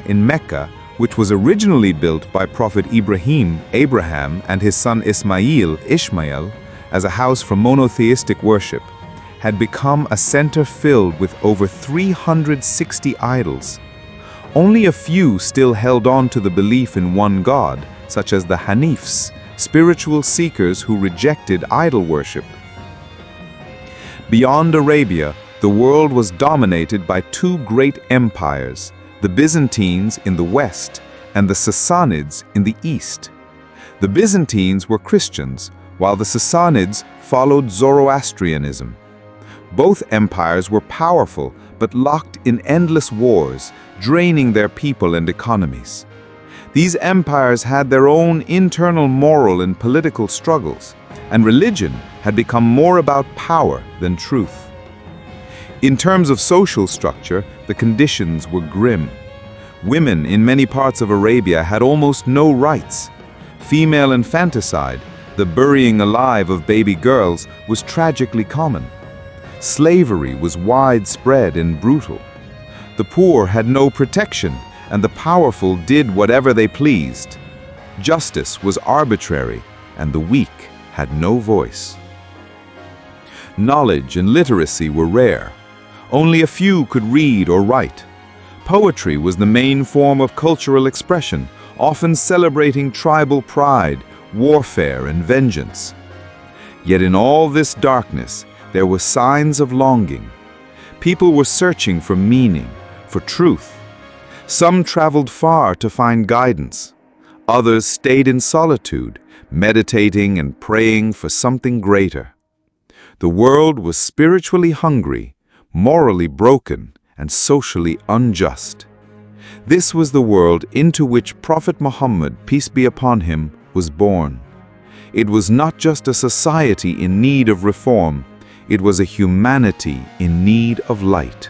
in Mecca, which was originally built by Prophet Abraham, and his son Ishmael, as a house for monotheistic worship, had become a center filled with over 360 idols. Only a few still held on to the belief in one God, such as the Hanifs, spiritual seekers who rejected idol worship. Beyond Arabia, the world was dominated by two great empires, the Byzantines in the west and the Sassanids in the east. The Byzantines were Christians, while the Sassanids followed Zoroastrianism. Both empires were powerful but locked in endless wars, draining their people and economies. These empires had their own internal moral and political struggles, and religion had become more about power than truth. In terms of social structure, the conditions were grim. Women in many parts of Arabia had almost no rights. Female infanticide, the burying alive of baby girls, was tragically common. Slavery was widespread and brutal. The poor had no protection, and the powerful did whatever they pleased. Justice was arbitrary, and the weak had no voice. Knowledge and literacy were rare. Only a few could read or write. Poetry was the main form of cultural expression, often celebrating tribal pride, warfare, and vengeance. Yet in all this darkness, there were signs of longing. People were searching for meaning, for truth. Some traveled far to find guidance. Others stayed in solitude, meditating and praying for something greater. The world was spiritually hungry, morally broken, and socially unjust. This was the world into which Prophet Muhammad, peace be upon him, was born. It was not just a society in need of reform, it was a humanity in need of light.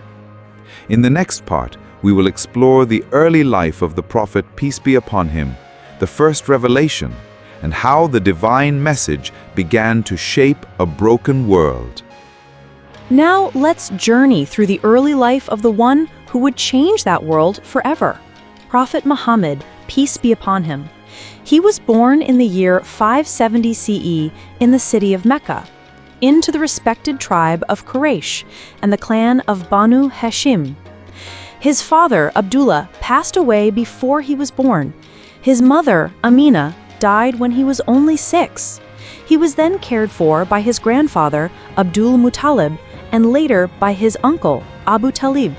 In the next part, we will explore the early life of the Prophet, peace be upon him, the first revelation, and how the divine message began to shape a broken world. Now let's journey through the early life of the one who would change that world forever, Prophet Muhammad, peace be upon him. He was born in the year 570 CE in the city of Mecca, into the respected tribe of Quraysh and the clan of Banu Hashim. His father, Abdullah, passed away before he was born. His mother, Amina, died when he was only 6. He was then cared for by his grandfather, Abdul Muttalib, and later by his uncle, Abu Talib.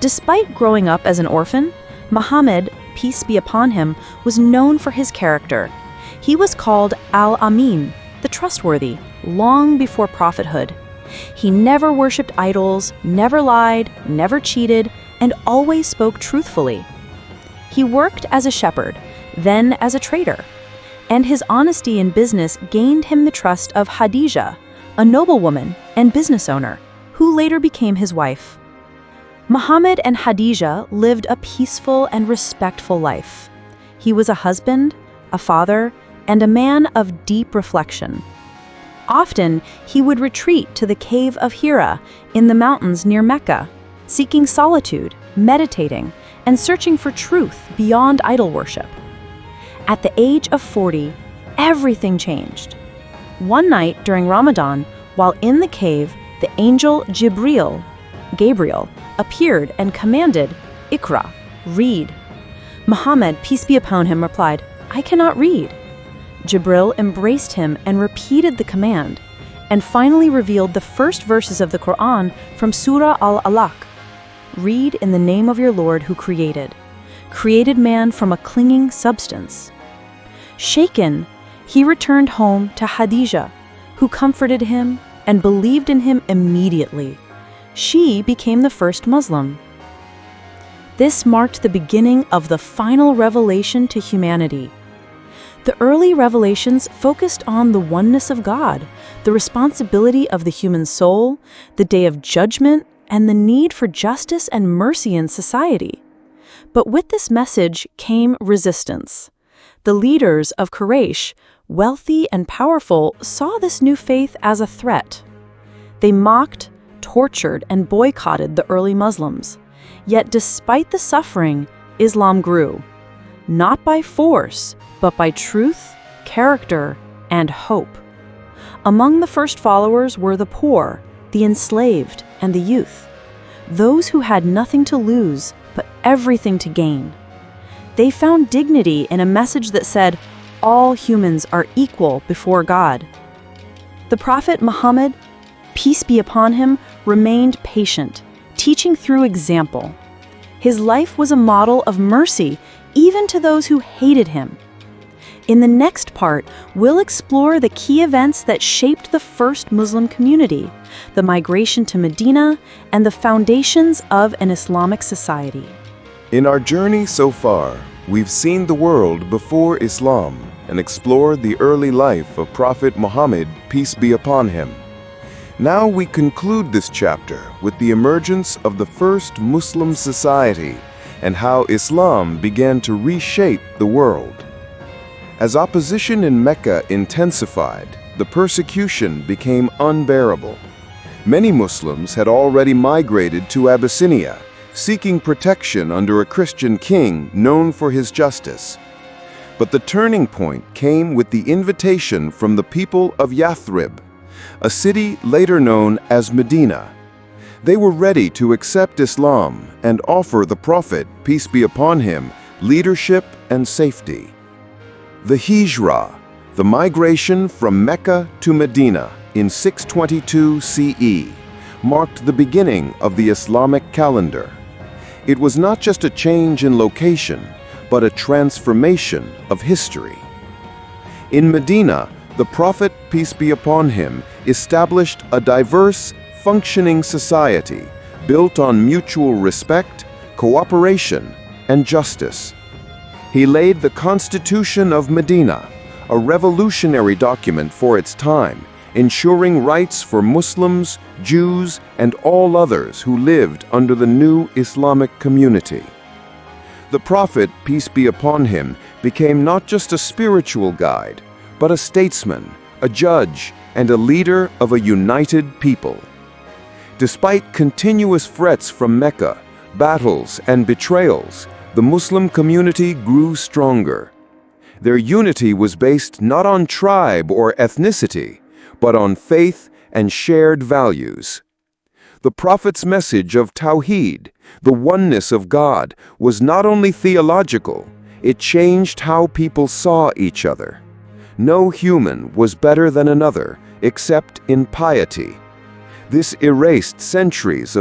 Despite growing up as an orphan, Muhammad, peace be upon him, was known for his character. He was called Al-Amin, the trustworthy, long before prophethood. He never worshipped idols, never lied, never cheated, and always spoke truthfully. He worked as a shepherd, then as a trader, and his honesty in business gained him the trust of Khadija, a noblewoman and business owner, who later became his wife. Muhammad and Khadija lived a peaceful and respectful life. He was a husband, a father, and a man of deep reflection. Often, he would retreat to the cave of Hira in the mountains near Mecca, seeking solitude, meditating, and searching for truth beyond idol worship. At the age of 40, everything changed. One night during Ramadan, while in the cave, the angel Gabriel, appeared and commanded, "Iqra," read. Muhammad, peace be upon him, replied, "I cannot read." Jibril embraced him and repeated the command, and finally revealed the first verses of the Quran from Surah Al-Alaq. Read in the name of your Lord who created man from a clinging substance. Shaken, he returned home to Khadija, who comforted him and believed in him immediately. She became the first Muslim. This marked the beginning of the final revelation to humanity. The early revelations focused on the oneness of God, the responsibility of the human soul, the day of judgment, and the need for justice and mercy in society. But with this message came resistance. The leaders of Quraysh, wealthy and powerful, saw this new faith as a threat. They mocked, tortured, and boycotted the early Muslims. Yet despite the suffering, Islam grew, not by force, but by truth, character, and hope. Among the first followers were the poor, the enslaved, and the youth, those who had nothing to lose but everything to gain. They found dignity in a message that said, all humans are equal before God. The Prophet Muhammad, peace be upon him, remained patient, teaching through example. His life was a model of mercy even to those who hated him. In the next part, we'll explore the key events that shaped the first Muslim community, the migration to Medina, and the foundations of an Islamic society. In our journey so far, we've seen the world before Islam and explored the early life of Prophet Muhammad, peace be upon him. Now we conclude this chapter with the emergence of the first Muslim society and how Islam began to reshape the world. As opposition in Mecca intensified, the persecution became unbearable. Many Muslims had already migrated to Abyssinia, seeking protection under a Christian king known for his justice. But the turning point came with the invitation from the people of Yathrib, a city later known as Medina. They were ready to accept Islam and offer the Prophet, peace be upon him, leadership and safety. The Hijra, the migration from Mecca to Medina in 622 CE, marked the beginning of the Islamic calendar. It was not just a change in location, but a transformation of history. In Medina, the Prophet, peace be upon him, established a diverse, functioning society built on mutual respect, cooperation, and justice. He laid the Constitution of Medina, a revolutionary document for its time, ensuring rights for Muslims, Jews, and all others who lived under the new Islamic community. The Prophet, peace be upon him, became not just a spiritual guide, but a statesman, a judge, and a leader of a united people. Despite continuous threats from Mecca, battles, and betrayals, the Muslim community grew stronger. Their unity was based not on tribe or ethnicity, but on faith and shared values. The Prophet's message of Tawheed, the oneness of God, was not only theological, it changed how people saw each other. No human was better than another, except in piety. This erased centuries of